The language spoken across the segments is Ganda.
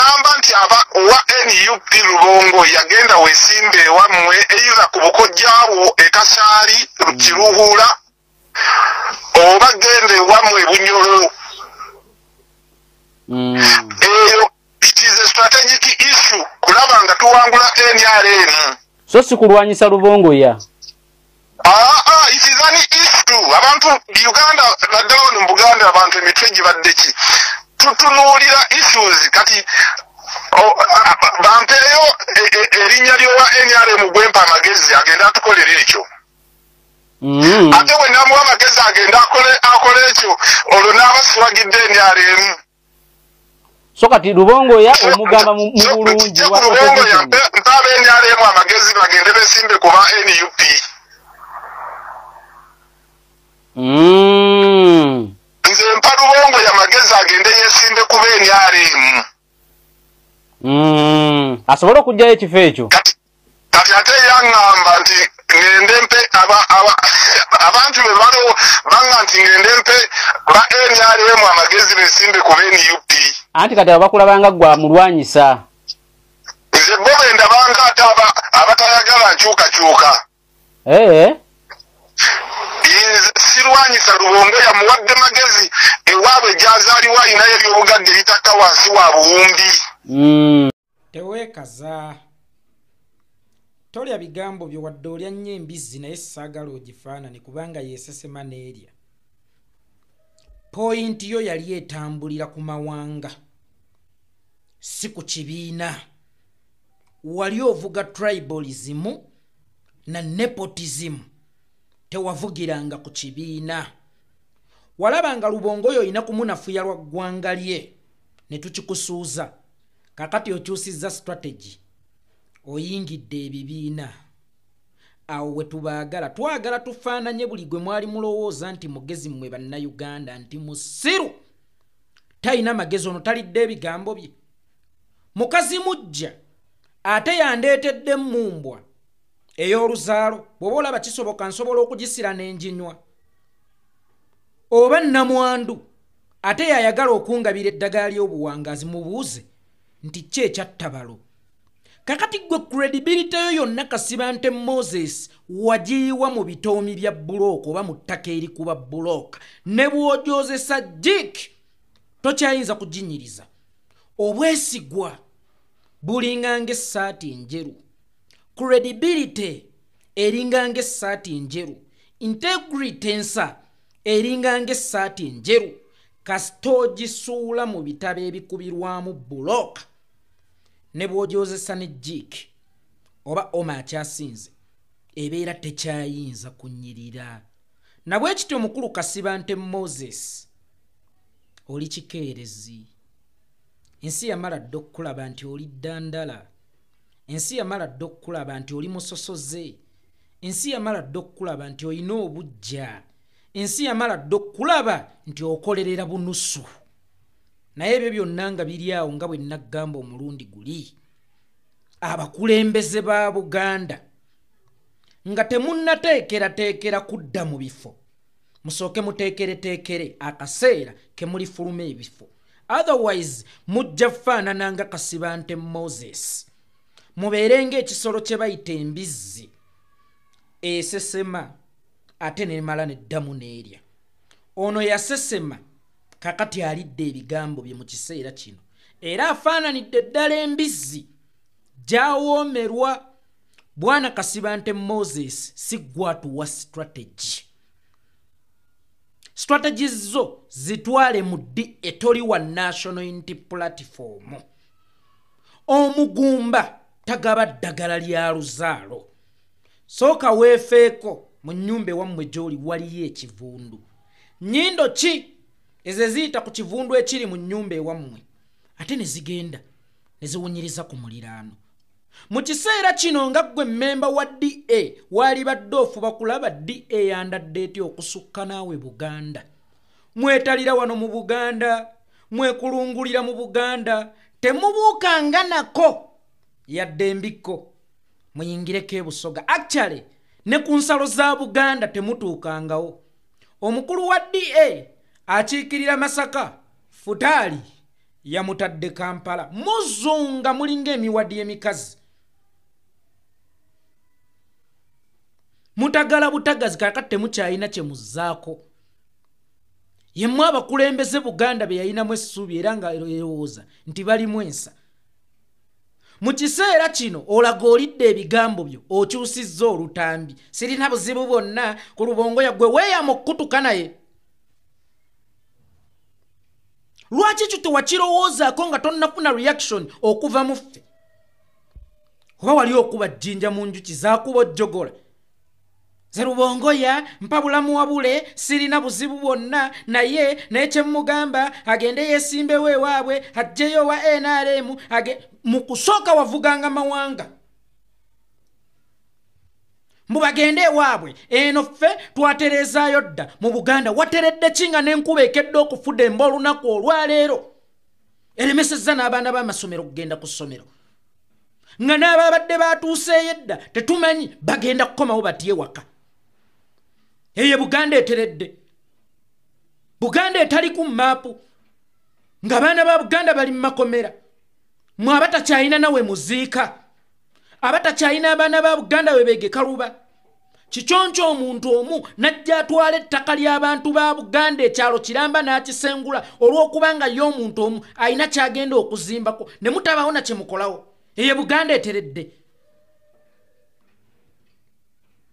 ogamba nti aba wa NUP Lubongo yagenda wesimbe wamwe eiza ku bukojjaawo ekasaali Kiruhura oba gende wamwe Bunyoro. It is a strategic issue kulaba nga tuwangula NRM. So si kulwanyisa Lubongo ya? It is an issue. Abantu Uganda naddala mu Buganda abantu emitwe gibadde ki tutunuulira issues kati bampeeyo erinnya lyowa NRM gwempa amagezi agenda atukolera ekyo. Ate we namuwa amagezi agenda akole ekyo olwo n'abasibagidde NRM. So kati Lubongo ya omugamba mu bulungi wa Lubongo ya mpabe NRM amagezi bagende besimbe kuba NUP. Nze mpa Lubongo ya magezi agende yesimbe kuba NRM. Asobola okujjayo ekifo ekyo. Kati ate yaŋŋamba nti ngende mpe abantu be balo banga nti ngende mpe ba NRM amagezi besimbe kuba NUP. Anti kati abakulabanga gwa mulwanyisa. Nze bo benda banga ate abatayagala nkyukakyuka. Sirwanyisa Lubongo yamuwadde magezi ewaabwe gy'azaaliwa ayinayo eby'obugagga ebitatta wansi wa buwumbi. Teweekaza tolya bigambo byo wadde olya nnyo embizzi naye saagala ogifaanane kubanga yeesesema n'erya. Poyinti yo yali etambulira ku mawanga si ku kibiina. Wali ovuga tribalism na nepotism, tewavugiranga ku kibiina. Walabanga Lubongo oyo olina kumunafuya lwa ggwanga lye ne tukikusuuza. Kakati okyusizza strategy oyingidde ebibiina. Awo we tubaagala twagala tufaananye buli gwe mwali mulowooza nti mugezi mmwe bannayuganda nti musiru talina magezi ono talidde ebigambo bye. Mukazi mujja ate yandeetedde mmumbwa ey'oluzaalo bw'oba olaba kisoboka nsobola okugisira n'enjinywa. Oba nnamwandu ate yayagala okungabira eddagala ly'obuwangaazi mubuuze nti ki ekyattabalo. Kakati gwe credibility yo yonna Kasibante Moses wagiyiwa mu bitoomi bya bulooka oba mu ttaka erikuba bulooka ne bw'ogyozesa jik tokyayinza kuginyiriza. Obwesigwa bulinga ng'essaati enjeru, credibility eringa ng'essaati enjeru, integrity ensa eringa ng'essaati enjeru kasita ogisuula mu bitabo ebikubirwamu bulooka ne bw'ogyozesa ne jik oba oma akyasinze ebeera tekyayinza kunyirira. Nabwe kityo mukulu Kasibante Moses oli kikeerezi. Ensi yamala dda okulaba nti oli ddandala. Ensi yamala dda okulaba nti oli musosoze. Ensi yamala dda okulaba nti olina obujja. Ensi yamala dda okulaba nti okolerera bunusu. Naye ebyo byonna nga biri awo nga bwe naggamba omulundi guli. Abakulembeze ba Buganda nga temunnateekerateekera kudda mu bifo. Musooke muteekereteekere akaseera ke mulifuluma ebifo. Otherwise mujja faanana nga Kasibante Moses. Mubeere ng'ekisolo kye bayita embizzi esesema ate nemala neddamu n'erya. Ono yasesema kakati alidde ebigambo bye mu kiseera kino era afaananidde ddala embizzi gyawoomerwa. Bwana Kasibante Moses si gwatuwa strategy. Strategies zo zitwale mu etoli wa National Unity Platform. Omugumba tagaba ddagala lya luzaalo. Sooka weefeeko mu nnyumba ewammwe gy'oli waliyo ekivundu. Nnyindo ki eziziyita ku kivundu ekiri mu nnyumba ewammwe ate ne zigenda ne ziwunyiriza ku muliraano. Mu kiseera kino nga ggwe mmemba wa DA wali badde ofuba kulaba DA yandadde eti okusukka naawe Buganda. Mwetalira wano mu Buganda, mwekulungulira mu Buganda, temubuukanga nako yadde embikko muyingireko ebusoga. Actually ne ku nsalo za Buganda temutuukangawo. Omukulu wa DA akiikirira Masaka Futali yamutadde Kampala muzunga mulinga emiwadi emikazi mutagala butagazi kakati temukyalina kye muzzaako yemmwe abakulembeze Buganda be yalinamu essuubi era nga erowooza nti balimu ensa mu kiseera kino olaga olidde ebigambo byo okyusizza olutambi sirina buzibu bwonna ku Lubongo yaggwe weeyama okukutuka naye lwaki kyo tewakirowoozaako nga tonnafuna reaction okuva mu ffe oba wali okuba jjinja mu njuki zaakuba ojjogola ze Lubongo ya mpa bulamu wabule sirina buzibu bwonna naye kyemmugamba agende yeesimbewo ewaabwe ajjeyo wa NRM mu kusooka wavuganga mawanga mbu bagende ewaabwe eno ffe twaterezaayo dda mu Buganda wateredde kinga n'enkuba ekedde okufudde emba olunaku olwaleero eremesezza n'abaana b'amasomero kugenda ku ssomero nga n'ababadde baatuuseeyo edda tetumanyi bagenda kukomawo batye waka eyo Buganda eteredde Buganda etali ku maapu ng'abaana ba Buganda bali mu makomera mwe abatakyalina nawe muziika abatakyalina abaana ba Buganda we beege kaluba kikyonko omuntu omu najja atwala ettaka ly'abantu ba Buganda ekyalo kiramba n'akisengula olw'okubanga ye omuntu omu alina kyagenda okuzimbako ne mutabawo na kye mukolawo eyo Buganda eteredde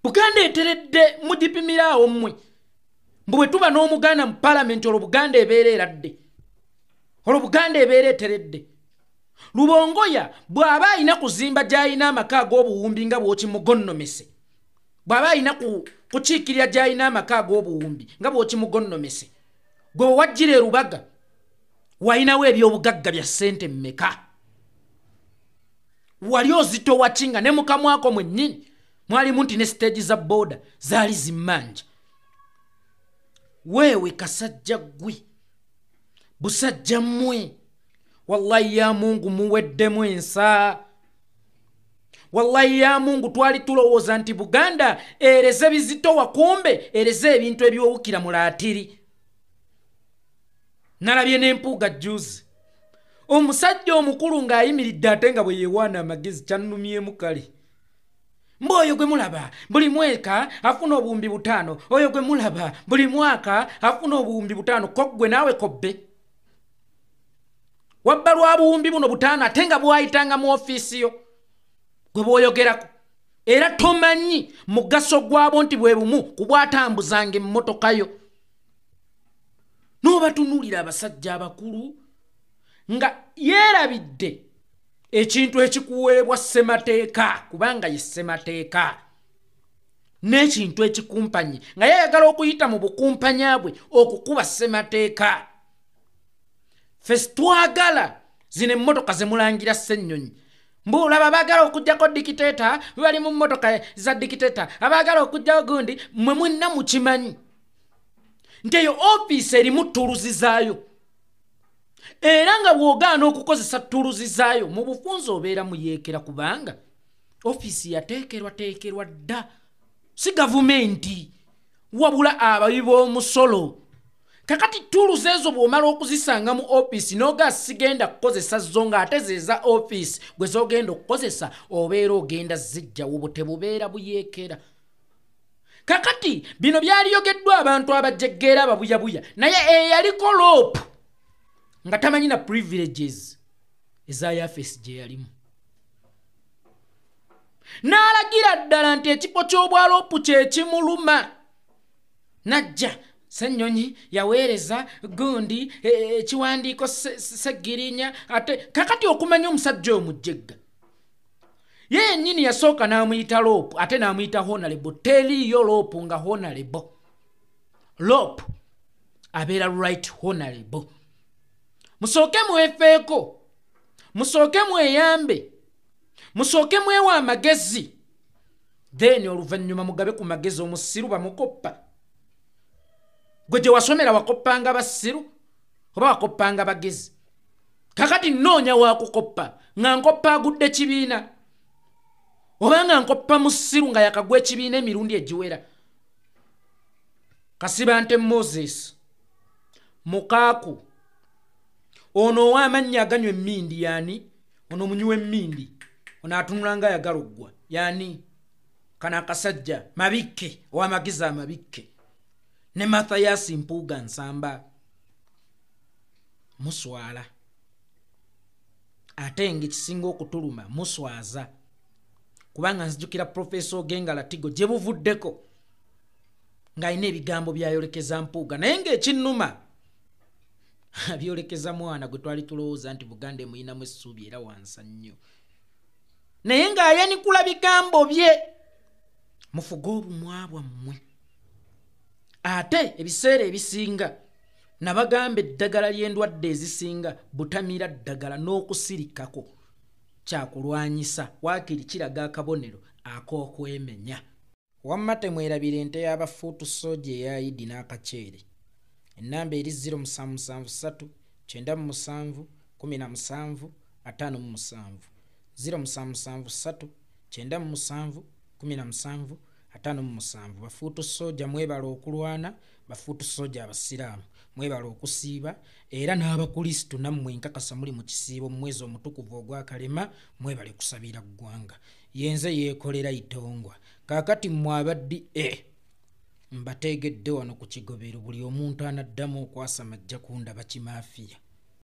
Buganda eteredde mugipimiraawo mmwe mbu bwe tuba n'Omuganda mu Parliament olwo Buganda ebeera eradde olwo Buganda ebeera eteredde Lubongoya bw'aba alina kuzimba gy'alina amaka ag'obuwumbi nga bw'okimugonnomese bw'aba alina kukiikirira gy'alina amaka ag'obuwumbi nga bw'okimugonnomese gwe wajjira Rubaga walinawo ebyobugagga bya ssente mmeka wali ozitowa kinga ne mukamwako mwennyini mwalimu nti ne stage za boda zaali zimmanja weewe kasajja gwe busajja mmwe wallahi ya Mungu muweddemu ensa wallahi ya Mungu twali tulowooza nti Buganda ereze bizitowa kumbe ereze ebintu ebyowukira mu laatiri nalabye n'empuuga juzi omusajja omukulu ng'ayimiridde ate nga bwe yeewaana amagezi kyannumyemu kale mbu oyo gwe mulaba buli mwaka afuna obuwumbi 5 oyo gwe mulaba buli mwaka afuna obuwumbi 5 ko gwe naawe kobbe wabba lwa buwumbi buno 5 ate nga bwayitanga mu ofiisi yo gwe bw'oyogerako era tomanyi mugaso gwabo nti bwe bumu kubwatambuzanga emmotoka yo n'obatunuulira abasajja abakulu nga yeerabidde ekintu ekikuweebwa ssemateeka kubanga ye ssemateeka n'ekintu ekikumpanye nga yayagala okuyita mu bukumpanya bwe okukuba ssemateeka ffe twagala zino emmotoka ze mulangira Ssennyonyi mbu laba baagala okuggyako dikiteeta bali mu mmotoka za dikiteeta abaagala okugjawo gundi mwe mwenna mukimanyi nti eyo ofiisi erimu ttuluzi zaayo era nga bw'ogaana okukozesa ttuluzi zaayo mu bufunze obeera muyeekera kubanga ofiisi yateekerwateekerwa dda si gavumenti wabula abayi b'omusolo kakati ttuluzi ezo bw'omala okuzisanga mu ofiisi n'oga sigenda kukozesa zo ng'ate zeeza ofiisi gwe z'ogenda okukozesa obeera ogenda zijjawo butebubeera buyeekera kakati bino byaliyogeddwa abantu abajjeggeera ababuyabuya naye eyaliko loopu nga tamanyi na privileges eza yafesi gye yalimu n'alagira ddala nti ekifo ky'obwaloopu kye kimuluma najja Ssennyonyi yaweereza gundi ekiwandiiko Sseggirinya ate kakati okumanya omusajja omujjegga ye yennyini yasooka n'amuyita loopu ate n'amuyita honorable teriiyo loopu nga honorable loopu abeera right honorable musooke mwefeeko musooke mweyambe musooke mwewa amagezi then oluvannyuma mugabe ku magezi omusiru bamukoppa gwe gye wasomera wakoppanga basiru oba wakoppanga bagezi kakati nnoonya wakukoppa nga nkoppa agudde kibiina oba nga nkoppa musiru nga yakagwa ekibiina emirundi egiwera Kasibante Moses Mukaku ono ow'amannyo aganywa emmindi yani ono omunywi emmindi ono atunula nga ayagala oggwa yani kana akasajja Mabikke ow'amagezi amabikke ne Mathias Mpuuga Nsamba muswala ate ng'ekisinga okutuluma muswaza kubanga nzijukira Professor Ogenga Latigo gye buvuddeko ng'alina ebigambo byayolekeza Mpuuga naye ng'ekinnuma byolekeza mwana gwe twali tulowooza nti Buganda emuyinamu essuubi era wansa nnyo naye ng'ayanikula bigambo bye mufuge obumwa bwammwe ate ebiseera ebisinga nabagamba eddagala ly'endwadde ezisinga butamira ddagala n'okusirikako kyakulwanyisa waakiri kiraga akabonero ak'okwemenya wamma temwerabira ente y'abafuutu soja eya Idi n'akaceere ennamba eri 0773 97 17 57 0773 97 17 57 bafuutu soja mwebala okulwana bafuutu soja abasiraamu mwebala okusiiba era n'abakristo nammwe nkakasa muli mu kisiibo mu mwezi omutukuvu ogwakalema mwebale kusabira ggwanga yenze yeekolera itongwa kaakati mmwe abaddi mbategedde wano ku kigobero buli omuntu anaddamu okwasa majja kundaba kimaafiya